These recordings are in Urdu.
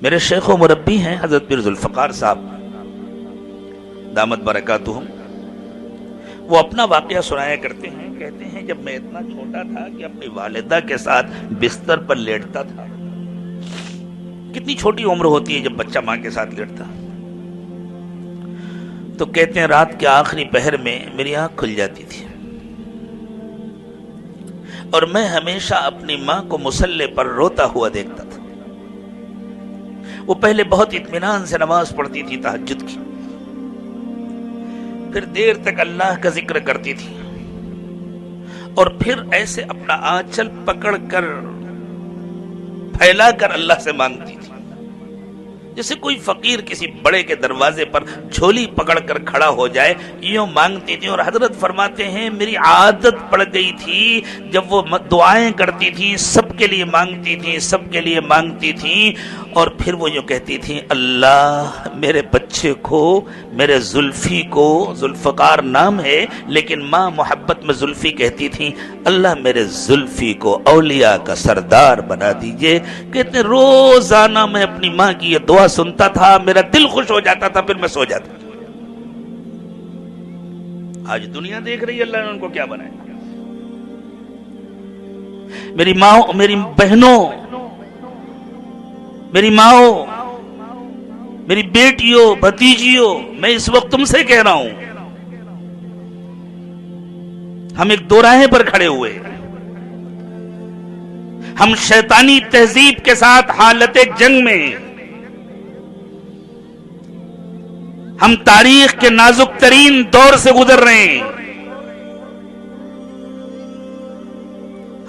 میرے شیخ و مربی ہیں حضرت پیر ذوالفقار صاحب دامت برکاتہم، وہ اپنا واقعہ سنایا کرتے ہیں، کہتے ہیں جب میں اتنا چھوٹا تھا کہ اپنی والدہ کے ساتھ بستر پر لیٹتا تھا. کتنی چھوٹی عمر ہوتی ہے جب بچہ ماں کے ساتھ لیٹتا. تو کہتے ہیں رات کے آخری پہر میں میری آنکھ کھل جاتی تھی اور میں ہمیشہ اپنی ماں کو مصلی پر روتا ہوا دیکھتا تھا. وہ پہلے بہت اطمینان سے نماز پڑھتی تھی تہجد کی، پھر دیر تک اللہ کا ذکر کرتی تھی اور پھر ایسے اپنا آنچل پکڑ کر پھیلا کر اللہ سے مانگتی تھی، جیسے کوئی فقیر کسی بڑے کے دروازے پر جھولی پکڑ کر کھڑا ہو جائے، یوں مانگتی تھی. اور حضرت فرماتے ہیں میری عادت پڑ گئی تھی جب وہ دعائیں کرتی تھی سب کے لیے مانگتی تھی، سب کے لیے مانگتی تھی، اور پھر وہ یوں کہتی تھی اللہ میرے بچے کو، میرے زلفی کو، ذوالفقار نام ہے لیکن ماں محبت میں زلفی کہتی تھی، اللہ میرے زلفی کو اولیاء کا سردار بنا دیجئے. کہتے روزانہ میں اپنی ماں کی یہ دعا سنتا تھا، میرا دل خوش ہو جاتا تھا، پھر میں سو جاتا تھا. آج دنیا دیکھ رہی ہے اللہ نے ان کو کیا بنایا. میری ماں، میری بہنوں، میری ماں، میری بیٹیوں، بھتیجیوں، میں اس وقت تم سے کہہ رہا ہوں، ہم ایک دوراہے پر کھڑے ہوئے، ہم شیطانی تہذیب کے ساتھ حالت جنگ میں، ہم تاریخ کے نازک ترین دور سے گزر رہے ہیں.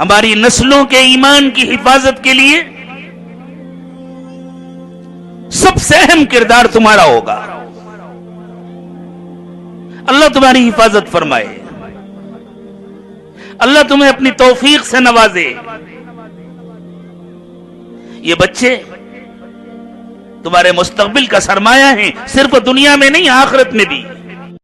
ہماری نسلوں کے ایمان کی حفاظت کے لیے سب سے اہم کردار تمہارا ہوگا. اللہ تمہاری حفاظت فرمائے، اللہ تمہیں اپنی توفیق سے نوازے. یہ بچے تمہارے مستقبل کا سرمایہ ہیں، صرف دنیا میں نہیں آخرت میں بھی.